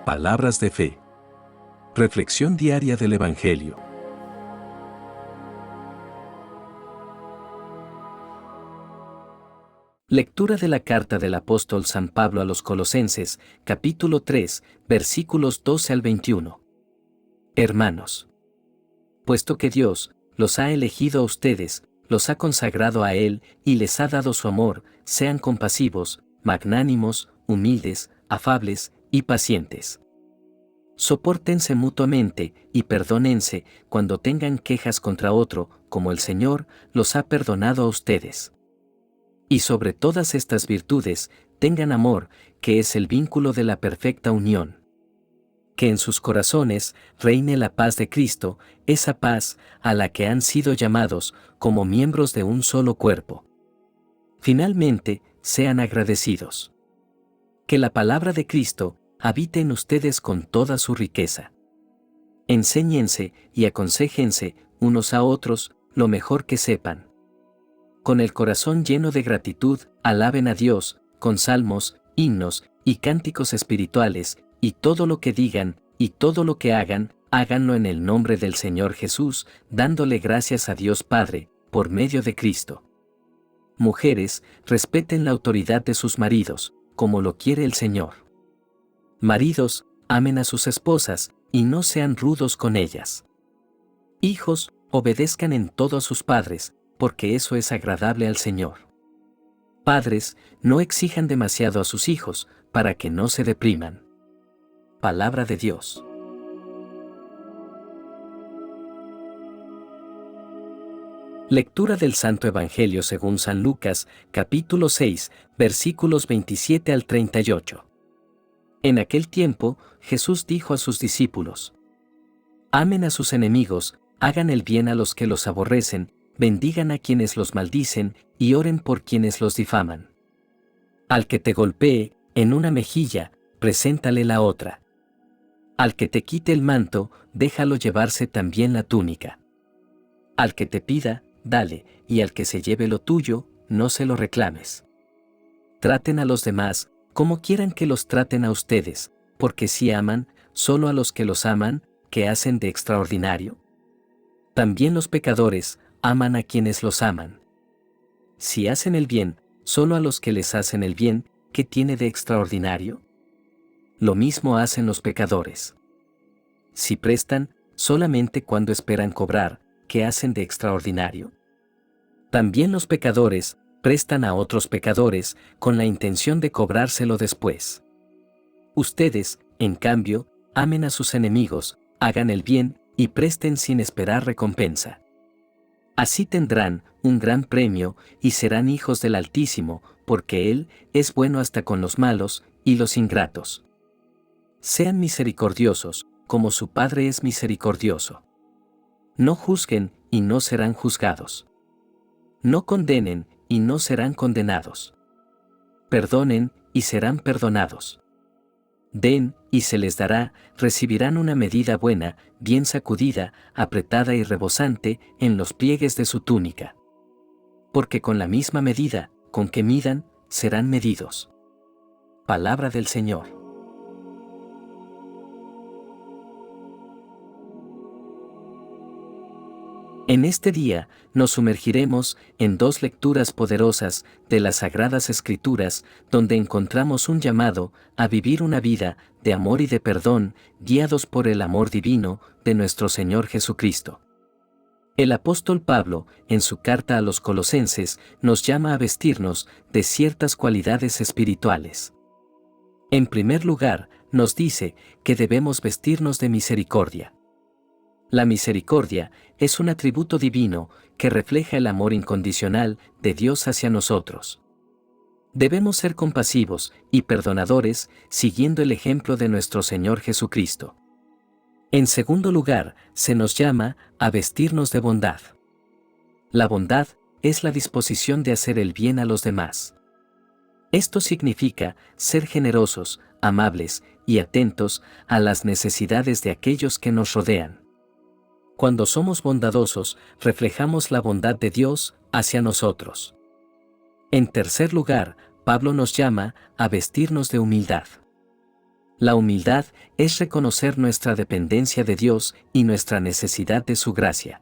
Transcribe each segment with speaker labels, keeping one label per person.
Speaker 1: Palabras de fe. Reflexión diaria del Evangelio. Lectura de la carta del apóstol San Pablo a los Colosenses, capítulo 3, versículos 12 al 21. Hermanos, puesto que Dios los ha elegido a ustedes, los ha consagrado a Él y les ha dado su amor, sean compasivos, magnánimos, humildes, afables y pacientes. Sopórtense mutuamente y perdónense cuando tengan quejas contra otro, como el Señor los ha perdonado a ustedes. Y sobre todas estas virtudes, tengan amor, que es el vínculo de la perfecta unión. Que en sus corazones reine la paz de Cristo, esa paz a la que han sido llamados como miembros de un solo cuerpo. Finalmente, sean agradecidos. Que la palabra de Cristo habite en ustedes con toda su riqueza. Enséñense y aconséjense unos a otros lo mejor que sepan. Con el corazón lleno de gratitud, alaben a Dios, con salmos, himnos y cánticos espirituales, y todo lo que digan, y todo lo que hagan, háganlo en el nombre del Señor Jesús, dándole gracias a Dios Padre, por medio de Cristo. Mujeres, respeten la autoridad de sus maridos, como lo quiere el Señor. Maridos, amen a sus esposas, y no sean rudos con ellas. Hijos, obedezcan en todo a sus padres, porque eso es agradable al Señor. Padres, no exijan demasiado a sus hijos, para que no se depriman. Palabra de Dios. Lectura del Santo Evangelio según San Lucas, capítulo 6, versículos 27 al 38. En aquel tiempo, Jesús dijo a sus discípulos: Amen a sus enemigos, hagan el bien a los que los aborrecen, bendigan a quienes los maldicen, y oren por quienes los difaman. Al que te golpee en una mejilla, preséntale la otra. Al que te quite el manto, déjalo llevarse también la túnica. Al que te pida, dale, y al que se lleve lo tuyo, no se lo reclames. Traten a los demás como quieran que los traten a ustedes, porque si aman, solo a los que los aman, ¿qué hacen de extraordinario? También los pecadores aman a quienes los aman. Si hacen el bien, solo a los que les hacen el bien, ¿qué tiene de extraordinario? Lo mismo hacen los pecadores. Si prestan, solamente cuando esperan cobrar, ¿qué hacen de extraordinario? También los pecadores prestan a otros pecadores con la intención de cobrárselo después. Ustedes, en cambio, amen a sus enemigos, hagan el bien y presten sin esperar recompensa. Así tendrán un gran premio y serán hijos del Altísimo, porque Él es bueno hasta con los malos y los ingratos. Sean misericordiosos, como su Padre es misericordioso. No juzguen y no serán juzgados. No condenen y no serán condenados. Perdonen y serán perdonados. Den y se les dará, recibirán una medida buena, bien sacudida, apretada y rebosante en los pliegues de su túnica. Porque con la misma medida con que midan, serán medidos. Palabra del Señor. En este día nos sumergiremos en dos lecturas poderosas de las Sagradas Escrituras, donde encontramos un llamado a vivir una vida de amor y de perdón, guiados por el amor divino de nuestro Señor Jesucristo. El apóstol Pablo, en su carta a los Colosenses, nos llama a vestirnos de ciertas cualidades espirituales. En primer lugar, nos dice que debemos vestirnos de misericordia. La misericordia es un atributo divino que refleja el amor incondicional de Dios hacia nosotros. Debemos ser compasivos y perdonadores siguiendo el ejemplo de nuestro Señor Jesucristo. En segundo lugar, se nos llama a vestirnos de bondad. La bondad es la disposición de hacer el bien a los demás. Esto significa ser generosos, amables y atentos a las necesidades de aquellos que nos rodean. Cuando somos bondadosos, reflejamos la bondad de Dios hacia nosotros. En tercer lugar, Pablo nos llama a vestirnos de humildad. La humildad es reconocer nuestra dependencia de Dios y nuestra necesidad de su gracia.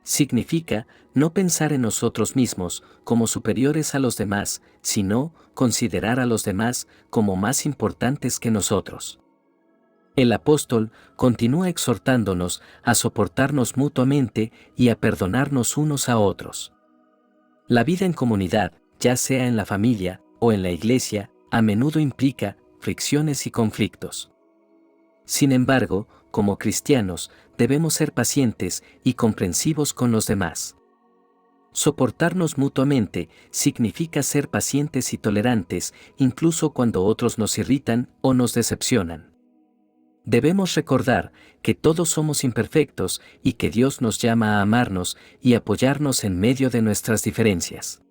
Speaker 1: Significa no pensar en nosotros mismos como superiores a los demás, sino considerar a los demás como más importantes que nosotros. El apóstol continúa exhortándonos a soportarnos mutuamente y a perdonarnos unos a otros. La vida en comunidad, ya sea en la familia o en la iglesia, a menudo implica fricciones y conflictos. Sin embargo, como cristianos, debemos ser pacientes y comprensivos con los demás. Soportarnos mutuamente significa ser pacientes y tolerantes, incluso cuando otros nos irritan o nos decepcionan. Debemos recordar que todos somos imperfectos y que Dios nos llama a amarnos y apoyarnos en medio de nuestras diferencias.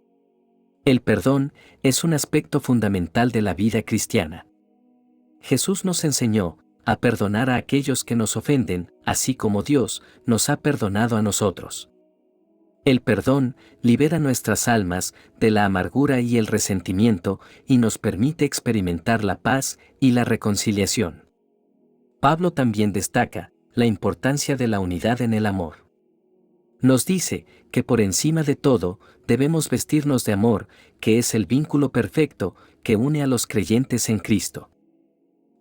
Speaker 1: El perdón es un aspecto fundamental de la vida cristiana. Jesús nos enseñó a perdonar a aquellos que nos ofenden, así como Dios nos ha perdonado a nosotros. El perdón libera nuestras almas de la amargura y el resentimiento y nos permite experimentar la paz y la reconciliación. Pablo también destaca la importancia de la unidad en el amor. Nos dice que por encima de todo debemos vestirnos de amor, que es el vínculo perfecto que une a los creyentes en Cristo.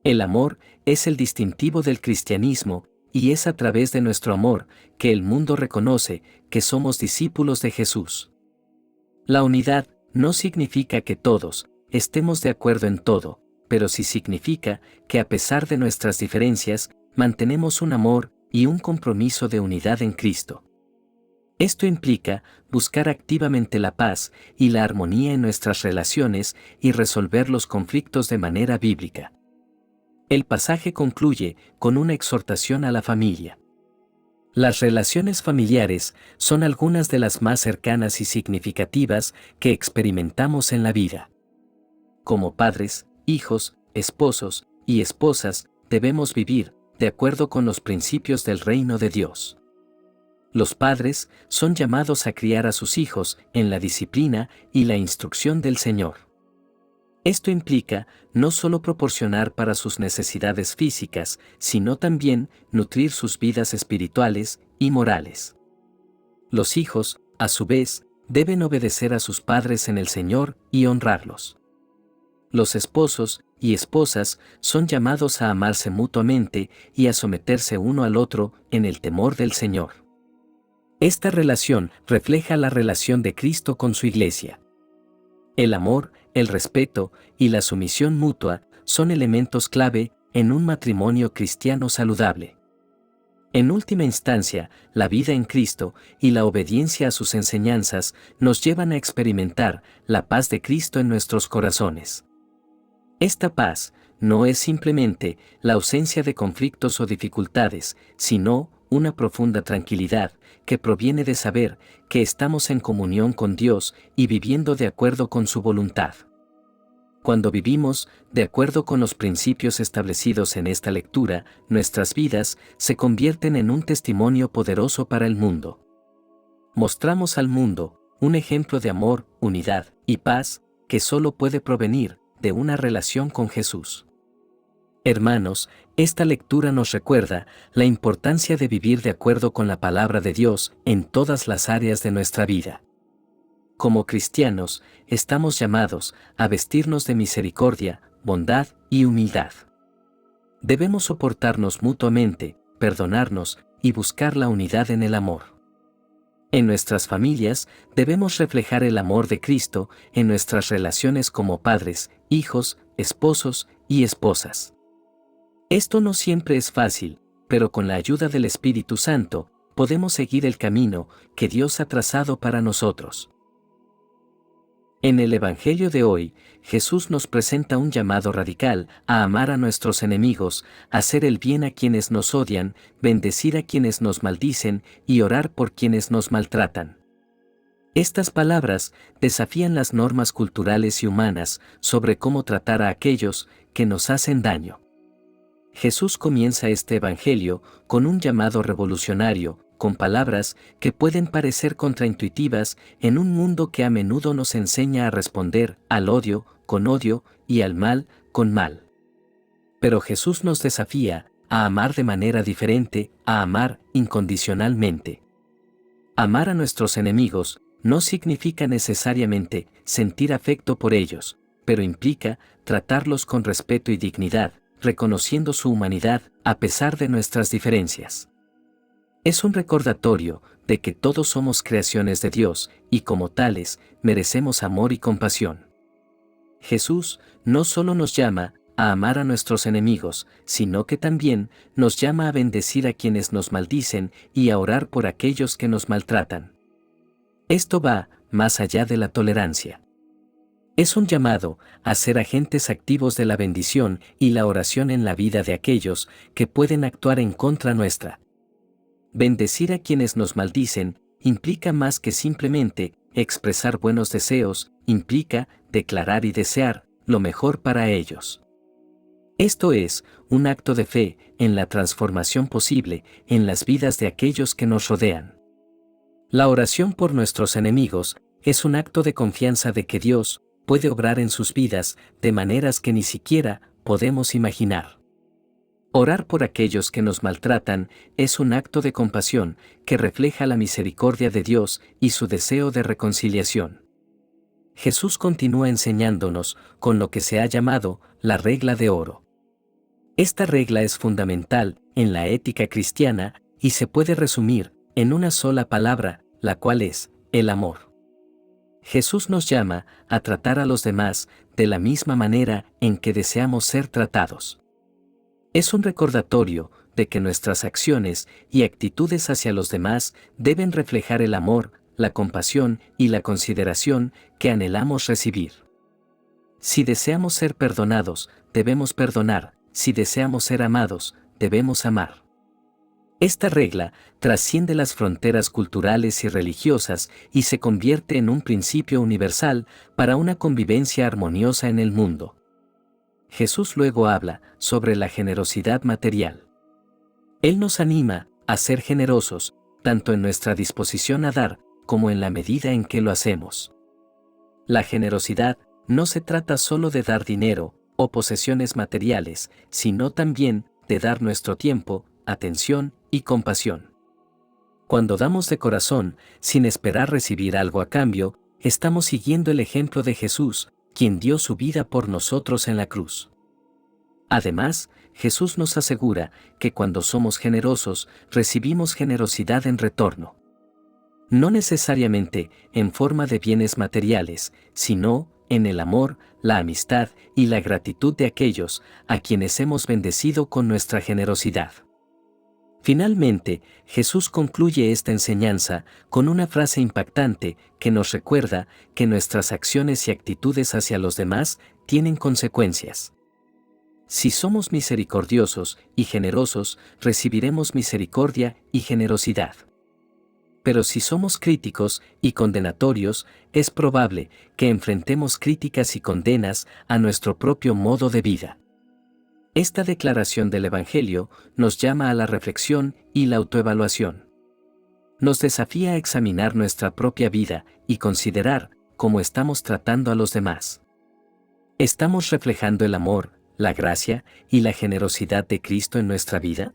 Speaker 1: El amor es el distintivo del cristianismo, y es a través de nuestro amor que el mundo reconoce que somos discípulos de Jesús. La unidad no significa que todos estemos de acuerdo en todo, pero sí significa que a pesar de nuestras diferencias, mantenemos un amor y un compromiso de unidad en Cristo. Esto implica buscar activamente la paz y la armonía en nuestras relaciones y resolver los conflictos de manera bíblica. El pasaje concluye con una exhortación a la familia. Las relaciones familiares son algunas de las más cercanas y significativas que experimentamos en la vida. Como padres, hijos, esposos y esposas, debemos vivir de acuerdo con los principios del reino de Dios. Los padres son llamados a criar a sus hijos en la disciplina y la instrucción del Señor. Esto implica no solo proporcionar para sus necesidades físicas, sino también nutrir sus vidas espirituales y morales. Los hijos, a su vez, deben obedecer a sus padres en el Señor y honrarlos. Los esposos y esposas son llamados a amarse mutuamente y a someterse uno al otro en el temor del Señor. Esta relación refleja la relación de Cristo con su Iglesia. El amor, el respeto y la sumisión mutua son elementos clave en un matrimonio cristiano saludable. En última instancia, la vida en Cristo y la obediencia a sus enseñanzas nos llevan a experimentar la paz de Cristo en nuestros corazones. Esta paz no es simplemente la ausencia de conflictos o dificultades, sino una profunda tranquilidad que proviene de saber que estamos en comunión con Dios y viviendo de acuerdo con su voluntad. Cuando vivimos de acuerdo con los principios establecidos en esta lectura, nuestras vidas se convierten en un testimonio poderoso para el mundo. Mostramos al mundo un ejemplo de amor, unidad y paz que solo puede provenir de una relación con Jesús. Hermanos, esta lectura nos recuerda la importancia de vivir de acuerdo con la palabra de Dios en todas las áreas de nuestra vida. Como cristianos, estamos llamados a vestirnos de misericordia, bondad y humildad. Debemos soportarnos mutuamente, perdonarnos y buscar la unidad en el amor. En nuestras familias, debemos reflejar el amor de Cristo en nuestras relaciones como padres, hijos, esposos y esposas. Esto no siempre es fácil, pero con la ayuda del Espíritu Santo, podemos seguir el camino que Dios ha trazado para nosotros. En el Evangelio de hoy, Jesús nos presenta un llamado radical a amar a nuestros enemigos, hacer el bien a quienes nos odian, bendecir a quienes nos maldicen y orar por quienes nos maltratan. Estas palabras desafían las normas culturales y humanas sobre cómo tratar a aquellos que nos hacen daño. Jesús comienza este Evangelio con un llamado revolucionario, con palabras que pueden parecer contraintuitivas en un mundo que a menudo nos enseña a responder al odio con odio y al mal con mal. Pero Jesús nos desafía a amar de manera diferente, a amar incondicionalmente. Amar a nuestros enemigos no significa necesariamente sentir afecto por ellos, pero implica tratarlos con respeto y dignidad, reconociendo su humanidad a pesar de nuestras diferencias. Es un recordatorio de que todos somos creaciones de Dios y como tales merecemos amor y compasión. Jesús no solo nos llama a amar a nuestros enemigos, sino que también nos llama a bendecir a quienes nos maldicen y a orar por aquellos que nos maltratan. Esto va más allá de la tolerancia. Es un llamado a ser agentes activos de la bendición y la oración en la vida de aquellos que pueden actuar en contra nuestra. Bendecir a quienes nos maldicen implica más que simplemente expresar buenos deseos, implica declarar y desear lo mejor para ellos. Esto es un acto de fe en la transformación posible en las vidas de aquellos que nos rodean. La oración por nuestros enemigos es un acto de confianza de que Dios puede obrar en sus vidas de maneras que ni siquiera podemos imaginar. Orar por aquellos que nos maltratan es un acto de compasión que refleja la misericordia de Dios y su deseo de reconciliación. Jesús continúa enseñándonos con lo que se ha llamado la regla de oro. Esta regla es fundamental en la ética cristiana y se puede resumir en una sola palabra, la cual es el amor. Jesús nos llama a tratar a los demás de la misma manera en que deseamos ser tratados. Es un recordatorio de que nuestras acciones y actitudes hacia los demás deben reflejar el amor, la compasión y la consideración que anhelamos recibir. Si deseamos ser perdonados, debemos perdonar; si deseamos ser amados, debemos amar. Esta regla trasciende las fronteras culturales y religiosas y se convierte en un principio universal para una convivencia armoniosa en el mundo. Jesús luego habla sobre la generosidad material. Él nos anima a ser generosos, tanto en nuestra disposición a dar, como en la medida en que lo hacemos. La generosidad no se trata solo de dar dinero o posesiones materiales, sino también de dar nuestro tiempo, atención y compasión. Cuando damos de corazón, sin esperar recibir algo a cambio, estamos siguiendo el ejemplo de Jesús, quien dio su vida por nosotros en la cruz. Además, Jesús nos asegura que cuando somos generosos, recibimos generosidad en retorno. No necesariamente en forma de bienes materiales, sino en el amor, la amistad y la gratitud de aquellos a quienes hemos bendecido con nuestra generosidad. Finalmente, Jesús concluye esta enseñanza con una frase impactante que nos recuerda que nuestras acciones y actitudes hacia los demás tienen consecuencias. Si somos misericordiosos y generosos, recibiremos misericordia y generosidad. Pero si somos críticos y condenatorios, es probable que enfrentemos críticas y condenas a nuestro propio modo de vida. Esta declaración del Evangelio nos llama a la reflexión y la autoevaluación. Nos desafía a examinar nuestra propia vida y considerar cómo estamos tratando a los demás. ¿Estamos reflejando el amor, la gracia y la generosidad de Cristo en nuestra vida?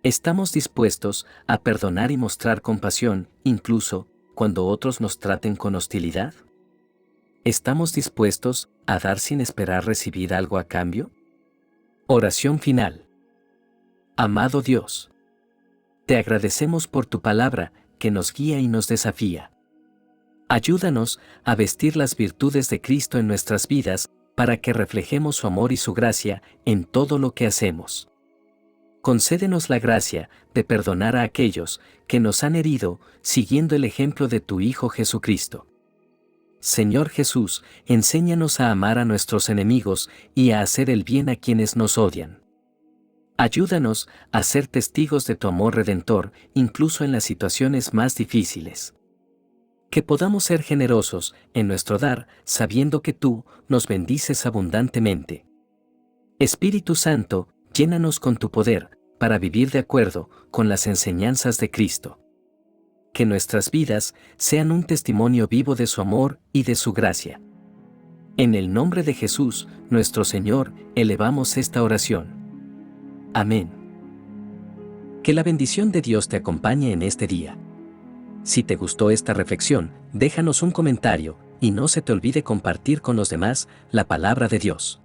Speaker 1: ¿Estamos dispuestos a perdonar y mostrar compasión, incluso cuando otros nos traten con hostilidad? ¿Estamos dispuestos a dar sin esperar recibir algo a cambio? Oración final. Amado Dios, te agradecemos por tu palabra que nos guía y nos desafía. Ayúdanos a vestir las virtudes de Cristo en nuestras vidas para que reflejemos su amor y su gracia en todo lo que hacemos. Concédenos la gracia de perdonar a aquellos que nos han herido, siguiendo el ejemplo de tu Hijo Jesucristo. Señor Jesús, enséñanos a amar a nuestros enemigos y a hacer el bien a quienes nos odian. Ayúdanos a ser testigos de tu amor redentor, incluso en las situaciones más difíciles. Que podamos ser generosos en nuestro dar, sabiendo que tú nos bendices abundantemente. Espíritu Santo, llénanos con tu poder, para vivir de acuerdo con las enseñanzas de Cristo. Que nuestras vidas sean un testimonio vivo de su amor y de su gracia. En el nombre de Jesús, nuestro Señor, elevamos esta oración. Amén. Que la bendición de Dios te acompañe en este día. Si te gustó esta reflexión, déjanos un comentario, y no se te olvide compartir con los demás la palabra de Dios.